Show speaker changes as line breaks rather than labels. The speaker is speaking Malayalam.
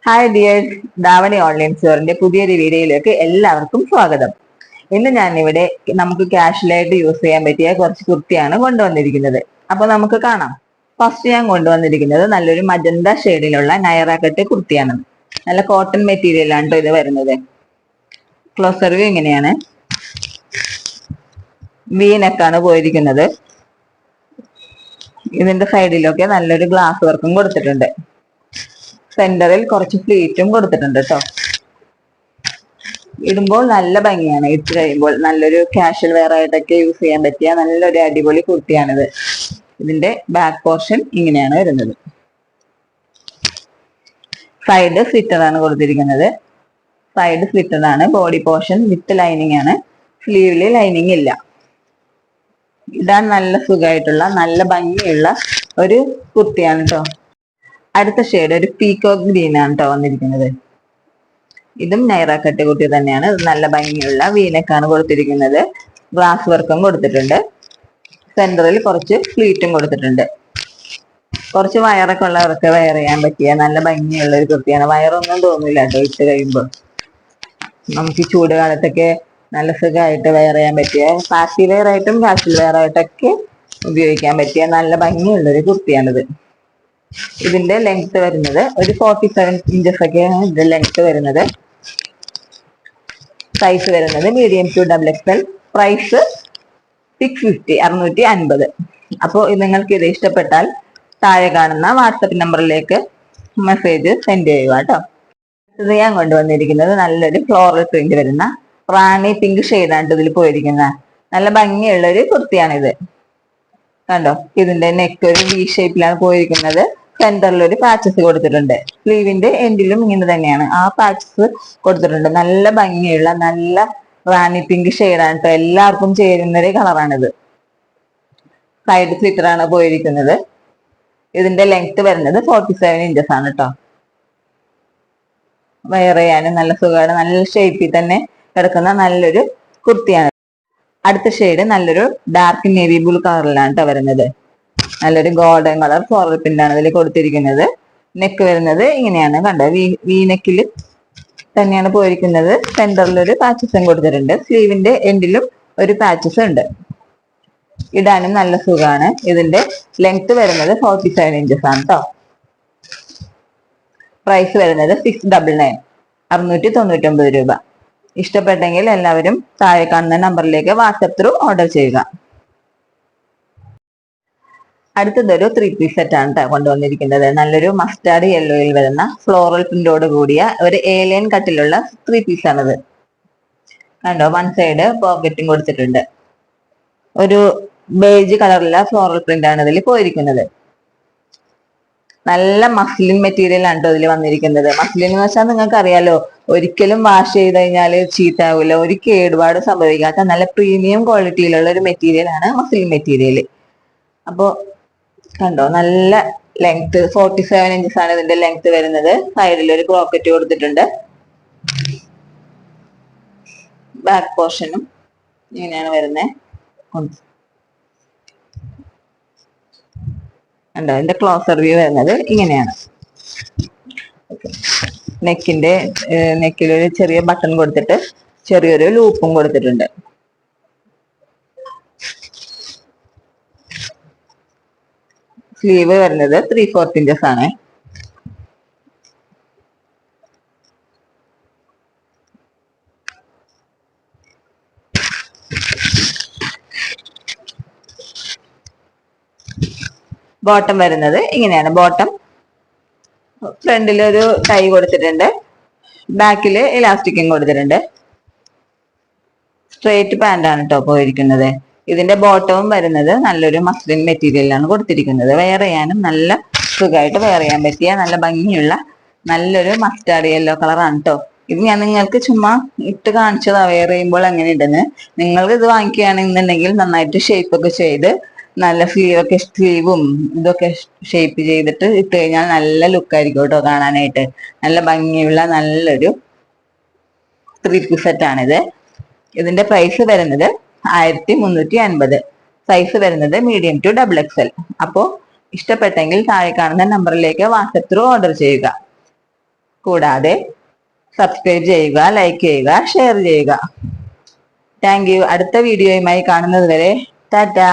ഹായ് ഡിയേഴ്സ്, ധാവണി ഓൺലൈൻ സ്റ്റോറിന്റെ പുതിയൊരു വീഡിയോയിലേക്ക് എല്ലാവർക്കും സ്വാഗതം. ഇന്ന് ഞാൻ ഇവിടെ നമുക്ക് കാഷ്വലായിട്ട് യൂസ് ചെയ്യാൻ പറ്റിയ കുറച്ച് കുർത്തിയാണ് കൊണ്ടുവന്നിരിക്കുന്നത്. അപ്പൊ നമുക്ക് കാണാം. ഫസ്റ്റ് ഞാൻ കൊണ്ടുവന്നിരിക്കുന്നത് നല്ലൊരു മജന്ത ഷെയ്ഡിലുള്ള നൈറ കട്ട് കുർത്തിയാണ്. നല്ല കോട്ടൺ മെറ്റീരിയൽ ആണ് കേട്ടോ ഇത് വരുന്നത്. ക്ലോസർ വ്യൂ ഇങ്ങനെയാണ്. വി നെക്കാണ് പോയിരിക്കുന്നത്. ഇതിന്റെ സൈഡിലൊക്കെ നല്ലൊരു ഗ്ലാസ് വർക്കും കൊടുത്തിട്ടുണ്ട്. സെന്ററിൽ കുറച്ച് ഫ്ലീറ്റും കൊടുത്തിട്ടുണ്ട് കേട്ടോ. ഇടുമ്പോൾ നല്ല ഭംഗിയാണ്. ഇട്ട് കഴിയുമ്പോൾ നല്ലൊരു കാഷ്വൽ വെയർ ആയിട്ടൊക്കെ യൂസ് ചെയ്യാൻ പറ്റിയ നല്ലൊരു അടിപൊളി കുർത്തിയാണിത്. ഇതിന്റെ ബാക്ക് പോർഷൻ ഇങ്ങനെയാണ് വരുന്നത്. സൈഡ് സ്ലിറ്റഡ് ആണ് കൊടുത്തിരിക്കുന്നത്. സൈഡ് സ്ലിറ്റഡ് ആണ്. ബോഡി പോർഷൻ വിത്ത് ലൈനിങ് ആണ്. സ്ലീവില് ലൈനിങ് ഇല്ല. ഇടാൻ നല്ല സുഖമായിട്ടുള്ള നല്ല ഭംഗിയുള്ള ഒരു കുർത്തിയാണ് കേട്ടോ. അടുത്ത ഷെയ്ഡ് ഒരു പീകോക്ക് ഗ്രീൻ ആണ് കേട്ടോ വന്നിരിക്കുന്നത്. ഇതും നൈറ കട്ട് കുർത്തി തന്നെയാണ്. നല്ല ഭംഗിയുള്ള വീനക്കാണ് കൊടുത്തിരിക്കുന്നത്. ഗ്ലാസ് വർക്കും കൊടുത്തിട്ടുണ്ട്. സെന്ററിൽ കുറച്ച് ഫ്ലീറ്റും കൊടുത്തിട്ടുണ്ട്. കുറച്ച് വയറൊക്കെ ഉള്ളവർക്ക് വെയർ ചെയ്യാൻ പറ്റിയ നല്ല ഭംഗിയുള്ള ഒരു കുർത്തിയാണ്. വയറൊന്നും തോന്നില്ല കേട്ടോ ഇട്ട് കഴിയുമ്പോൾ. നമുക്ക് ഈ ചൂട് കാലത്തൊക്കെ നല്ല സുഖമായിട്ട് വെയർ ചെയ്യാൻ പറ്റിയ പാർട്ടി വെയർ ആയിട്ടും കാഷ്വൽ വെയർ ആയിട്ടൊക്കെ ഉപയോഗിക്കാൻ പറ്റിയ നല്ല ഭംഗിയുള്ള ഒരു കുർത്തിയാണിത്. ഇതിന്റെ ലെങ്ത് വരുന്നത് ഒരു 47 ഇഞ്ചസ് ഒക്കെയാണ് ഇതിന്റെ ലെങ്ത് വരുന്നത്. സൈസ് വരുന്നത് medium to double XL. Price 650 650. അപ്പോൾ നിങ്ങൾക്ക് ഇത് ഇഷ്ടപ്പെട്ടാൽ താഴെ കാണുന്ന വാട്സപ്പ് നമ്പറിലേക്ക് മെസ്സേജ് സെൻഡ് ചെയ്യുക കേട്ടോ. ഇത് ഞാൻ കൊണ്ടുവന്നിരിക്കുന്നത് നല്ലൊരു ഫ്ലോറൽ പ്രിന്റ് വരുന്ന റാണി പിങ്ക് ഷെയ്ഡാണ് ഇതിൽ പോയിരിക്കുന്നത്. നല്ല ഭംഗിയുള്ള ഒരു കുർത്തിയാണിത്. കണ്ടോ, ഇതിന്റെ നെക്ക് ഒരു വി ഷേപ്പിലാണ് പോയിരിക്കുന്നത്. സെന്ററിൽ ഒരു പാച്ചസ് കൊടുത്തിട്ടുണ്ട്. സ്ലീവിന്റെ എൻഡിലും ഇങ്ങനെ തന്നെയാണ് ആ പാച്ചസ് കൊടുത്തിട്ടുണ്ട്. നല്ല ഭംഗിയുള്ള നല്ല റാണി പിങ്ക് ഷെയ്ഡാണ് കേട്ടോ. എല്ലാവർക്കും ചേരുന്ന ഒരു കളറാണിത്. സൈഡ് സ്ലിറ്റർ ആണ് പോയിരിക്കുന്നത്. ഇതിന്റെ ലെങ്ത് വരുന്നത് 47 ഇഞ്ചസ് ആണ് കേട്ടോ. വെയർ ചെയ്യാനും നല്ല സുഖമാണ്. നല്ല ഷേപ്പിൽ തന്നെ കിടക്കുന്ന നല്ലൊരു കുർത്തിയാണ്. അടുത്ത ഷെയ്ഡ് നല്ലൊരു ഡാർക്ക് നേവി ബ്ലൂ കളറിലാണ് കേട്ടോ വരുന്നത്. നല്ലൊരു ഗോൾഡൻ കളർ ഫ്ലോറൽ പ്രിന്റ് ആണ് ഇതിൽ കൊടുത്തിരിക്കുന്നത്. നെക്ക് വരുന്നത് ഇങ്ങനെയാണ്. കണ്ടോ, വി നെക്കിൽ തന്നെയാണ് പോയിരിക്കുന്നത്. സെന്ററിൽ ഒരു പാച്ചസും കൊടുത്തിട്ടുണ്ട്. സ്ലീവിന്റെ എൻഡിലും ഒരു പാച്ചസ് ഉണ്ട്. ഇടാനും നല്ല സുഖമാണ്. ഇതിന്റെ ലെങ്ത് വരുന്നത് 47 ഇഞ്ചസ് ആണ് കേട്ടോ. പ്രൈസ് വരുന്നത് 699 699 രൂപ. ഇഷ്ടപ്പെട്ടെങ്കിൽ എല്ലാവരും താഴെ കാണുന്ന നമ്പറിലേക്ക് വാട്സപ്പ് ത്രൂ ഓർഡർ ചെയ്യുക. അടുത്തതൊരു 3 പീസ് സെറ്റ് ആണ് കൊണ്ടുവന്നിരിക്കുന്നത്. നല്ലൊരു മസ്റ്റാർഡ് യെല്ലോയിൽ വരുന്ന ഫ്ലോറൽ പ്രിന്റോട് കൂടിയ ഒരു ഏലിയൻ കട്ടിലുള്ള 3 പീസ് ആണിത്. കണ്ടോ, വൺ സൈഡ് പോക്കറ്റും കൊടുത്തിട്ടുണ്ട്. ഒരു ബേജ് കളറിലുള്ള ഫ്ലോറൽ പ്രിന്റ് ആണ് ഇതിൽ പോയിരിക്കുന്നത്. നല്ല മസ്ലിൻ മെറ്റീരിയൽ ആണ് കേട്ടോ ഇതിൽ വന്നിരിക്കുന്നത്. മസ്ലിൻ എന്ന് വെച്ചാൽ നിങ്ങൾക്ക് അറിയാലോ, ഒരിക്കലും വാഷ് ചെയ്ത് കഴിഞ്ഞാൽ ചീത്താവില്ല, ഒരു കേടുപാട് സംഭവിക്കാത്ത നല്ല പ്രീമിയം ക്വാളിറ്റിയിലുള്ള ഒരു മെറ്റീരിയൽ ആണ് മസ്ലിൻ മെറ്റീരിയൽ. അപ്പോ കണ്ടോ, നല്ല ലെങ്ത് 47 ഇഞ്ചസ് ആണ് ഇതിന്റെ ലെങ്ത് വരുന്നത്. സൈഡിൽ ഒരു പോക്കറ്റ് കൊടുത്തിട്ടുണ്ട്. ബാക്ക് പോർഷനും ഇങ്ങനെയാണ് വരുന്നത്. കണ്ടോ, ഇതിന്റെ ക്ലോസർ വ്യൂ വരുന്നത് ഇങ്ങനെയാണ്. നെക്കിലൊരു ചെറിയ ബട്ടൺ കൊടുത്തിട്ട് ചെറിയൊരു ലൂപ്പും കൊടുത്തിട്ടുണ്ട്. സ്ലീവ് വരുന്നത് 3/4 ഇഞ്ചസ് ആണ്. ബോട്ടം വരുന്നത് ഇങ്ങനെയാണ്. ബോട്ടം ഫ്രണ്ടിൽ ഒരു ടൈ കൊടുത്തിട്ടുണ്ട്. ബാക്കില് ഇലാസ്റ്റിക്കും കൊടുത്തിട്ടുണ്ട്. സ്ട്രേറ്റ് പാന്റ് ആണ് കേട്ടോ പോയിരിക്കുന്നത്. ഇതിന്റെ ബോട്ടവും വരുന്നത് നല്ലൊരു മസ്ലിൻ മെറ്റീരിയലാണ് കൊടുത്തിരിക്കുന്നത്. വെയർ ചെയ്യാനും നല്ല സുഖമായിട്ട് വെയർ ചെയ്യാൻ പറ്റിയ നല്ല ഭംഗിയുള്ള നല്ലൊരു മസ്റ്റാർഡ് യെല്ലോ കളറാണ് കേട്ടോ. ഇത് ഞാൻ നിങ്ങൾക്ക് ചുമ്മാ ഇട്ട് കാണിച്ചതാ വെയർ ചെയ്യുമ്പോൾ എങ്ങനെ ഇടുന്നത്. നിങ്ങൾക്ക് ഇത് വാങ്ങിക്കുകയാണെന്നുണ്ടെങ്കിൽ നന്നായിട്ട് ഷേപ്പ് ഒക്കെ ചെയ്ത് നല്ല സ്ലീവും ഇതൊക്കെ ഷേപ്പ് ചെയ്തിട്ട് ഇട്ട് കഴിഞ്ഞാൽ നല്ല ലുക്കായിരിക്കും കേട്ടോ കാണാനായിട്ട്. നല്ല ഭംഗിയുള്ള നല്ലൊരു 3 പീസ് സെറ്റ് ആണിത്. ഇതിന്റെ പ്രൈസ് വരുന്നത് 1350. സൈസ് വരുന്നത് മീഡിയം ടു ഡബിൾ എക്സൽ. അപ്പോൾ ഇഷ്ടപ്പെട്ടെങ്കിൽ താഴെ കാണുന്ന നമ്പറിലേക്ക് വാട്സപ്പ് ത്രൂ ഓർഡർ ചെയ്യുക. കൂടാതെ സബ്സ്ക്രൈബ് ചെയ്യുക, ലൈക്ക് ചെയ്യുക, ഷെയർ ചെയ്യുക. Thank you. അടുത്ത വീഡിയോയുമായി കാണുന്നത് വരെ ടാറ്റാ.